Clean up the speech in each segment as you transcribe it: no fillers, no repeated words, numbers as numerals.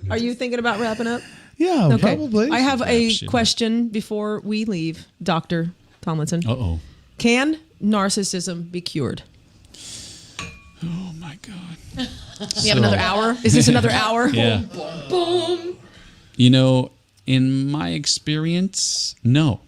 Are you thinking about wrapping up? Yeah, okay. probably. I have a question before we leave, Dr. Thomlinson. Uh-oh. Can narcissism be cured? Oh, my God. We have another hour? Is this another hour? Yeah. Boom, boom. You know, in my experience, no.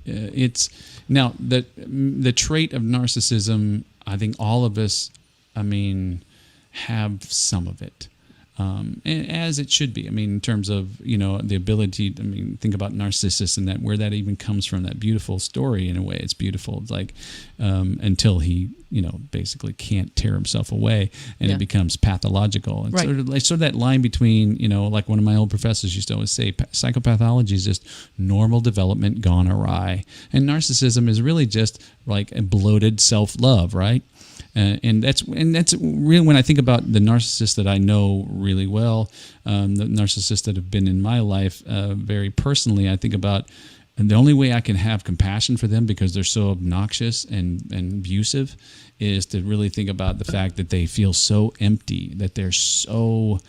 It's now the trait of narcissism. I think all of us, have some of it, and as it should be. In terms of the ability. Think about Narcissus and where that even comes from. That beautiful story, in a way, it's beautiful. It's like until he basically can't tear himself away, and it becomes pathological. And sort of that line between like one of my old professors used to always say, psychopathology is just normal development gone awry, and narcissism is really just like a bloated self-love, right? And that's really, when I think about the narcissists that I know really well, the narcissists that have been in my life very personally, I think about, and the only way I can have compassion for them, because they're so obnoxious and abusive, is to really think about the fact that they feel so empty, that they're so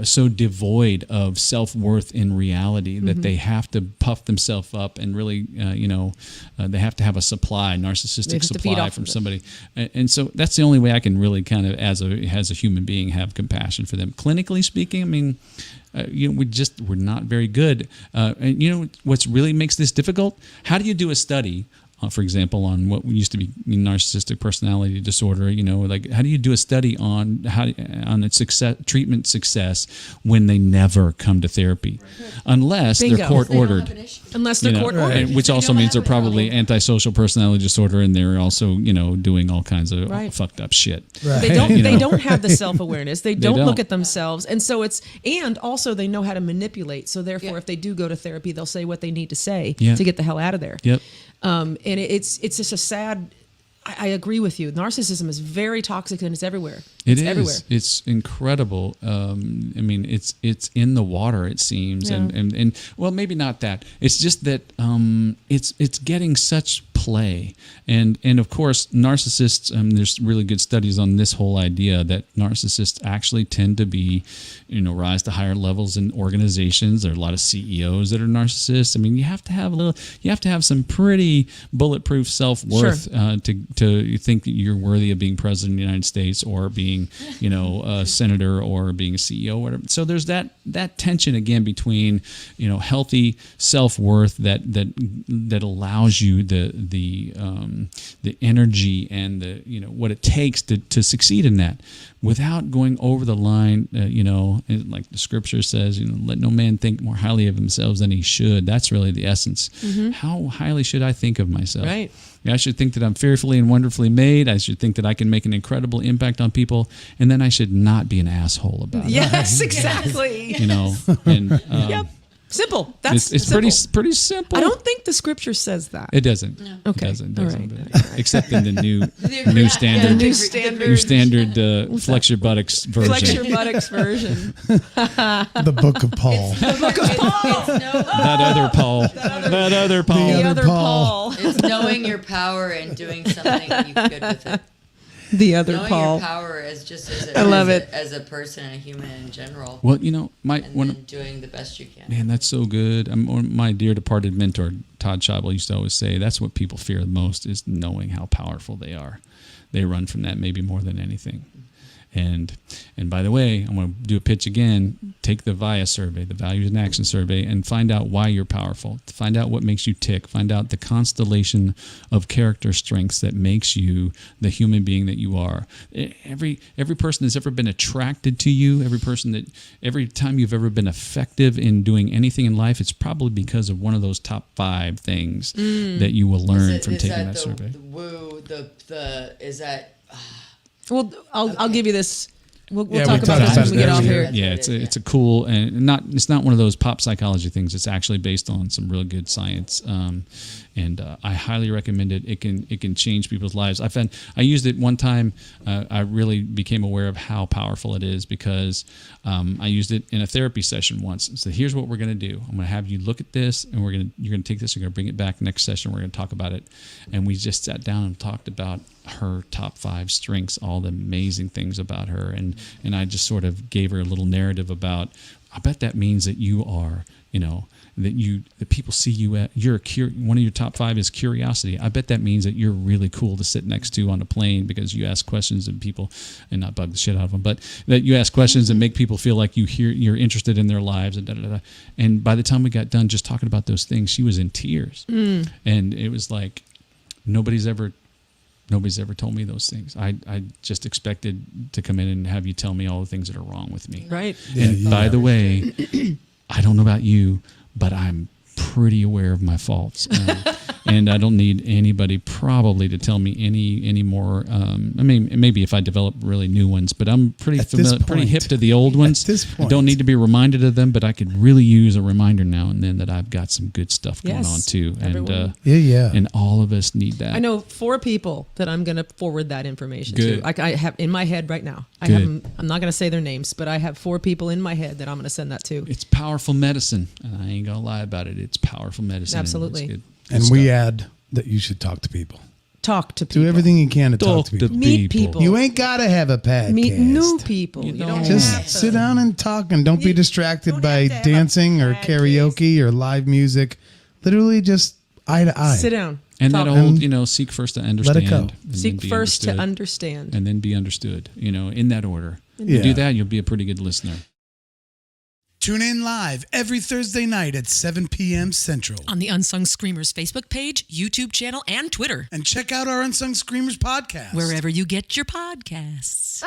so devoid of self-worth in reality, that they have to puff themselves up and really, they have to have a narcissistic supply from somebody. And so that's the only way I can really kind of, as a human being, have compassion for them. Clinically speaking, we're not very good. And what's really makes this difficult? How do you do a study, for example, on what used to be narcissistic personality disorder? Like, how do you do a study on its treatment success when they never come to therapy, unless they're court ordered? Unless they're court ordered, which also means they're probably antisocial personality disorder, and they're also doing all kinds of fucked up shit. Right. They don't have the self-awareness. They don't look at themselves, and so and also they know how to manipulate. So therefore, if they do go to therapy, they'll say what they need to say to get the hell out of there. Yep. And it's just a sad. I agree with you. Narcissism is very toxic, and it's everywhere. It's everywhere. It's incredible. It's in the water, it seems, and well, maybe not that. It's just that it's getting such play, and of course, narcissists. There's really good studies on this whole idea that narcissists actually tend to be, rise to higher levels in organizations. There are a lot of CEOs that are narcissists. You have to have some pretty bulletproof self-worth to think that you're worthy of being president of the United States, or being, a senator, or being a CEO, or whatever. So there's that tension again between, healthy self-worth that allows you the energy and the what it takes to succeed in that, without going over the line. Like the scripture says, let no man think more highly of themselves than he should. That's really the essence. Mm-hmm. How highly should I think of myself? Right. I should think that I'm fearfully and wonderfully made. I should think that I can make an incredible impact on people, and then I should not be an asshole about it. Yes, exactly. And yep. Simple. That's it's simple. pretty simple. I don't think the scripture says that. It doesn't. No. Okay. It doesn't. All right. Except in the new standard. New standard flex your buttocks version. Flex your buttocks version. The Book of Paul. The Book of Paul. That other Paul. The other Paul. It's knowing your power and doing something good with it. The other knowing Paul. Your power is just as a person and a human in general. Well, doing the best you can. Man, that's so good. My dear departed mentor Todd Scheibel used to always say that's what people fear the most, is knowing how powerful they are. They run from that maybe more than anything. And by the way, I'm going to do a pitch again. Take the VIA survey, the Values and Action Survey, and find out why you're powerful. Find out what makes you tick. Find out the constellation of character strengths that makes you the human being that you are. Every person that's ever been attracted to you, every time you've ever been effective in doing anything in life, it's probably because of one of those top 5 things that you will learn from taking that survey. Well, I'll give you this. We'll talk about that when we get off here. Yeah, it's a cool, and it's not one of those pop psychology things. It's actually based on some real good science, and I highly recommend it. It can change people's lives. I used it one time. I really became aware of how powerful it is because I used it in a therapy session once. So here's what we're going to do. I'm going to have you look at this, and you're going to take this. You're going to bring it back next session. We're going to talk about it, and we just sat down and talked about her top 5 strengths, all the amazing things about her, and I just sort of gave her a little narrative about. I bet that means that you are, that people see you at. One of your top 5 is curiosity. I bet that means that you're really cool to sit next to on a plane because you ask questions and people, and not bug the shit out of them, but that you ask questions and make people feel like you're interested in their lives and da da da. And by the time we got done just talking about those things, she was in tears, and it was like nobody's ever told me those things. I just expected to come in and have you tell me all the things that are wrong with me. Right. And by the way, I don't know about you, but I'm pretty aware of my faults. And I don't need anybody probably to tell me any more. I mean, maybe if I develop really new ones, but I'm pretty familiar, pretty hip to the old ones. At this point. I don't need to be reminded of them, but I could really use a reminder now and then that I've got some good stuff going on too. Everyone. And and all of us need that. I know 4 people that I'm going to forward that information Good. to. I have in my head right now. Good. I'm not going to say their names, but I have 4 people in my head that I'm going to send that to. It's powerful medicine, and I ain't gonna lie about it. It's powerful medicine. Absolutely. And it's good. And stuff. we add that you should talk to people. Talk to people. Do everything you can to talk to people. Meet people. You ain't got to have a podcast. Meet new people. You You don't don't have Just to. sit down and talk, and don't be distracted don't by have to have a dancing or podcast. karaoke or live music. Literally just eye to eye. Sit down. And talk. that old, seek first to understand. it go. and then Seek be first to understood, understand. and then be understood. In that order. Yeah. You do that, you'll be a pretty good listener. Tune in live every Thursday night at 7 p.m. Central. On the Unsung Screamers Facebook page, YouTube channel, and Twitter. And check out our Unsung Screamers podcast. Wherever you get your podcasts.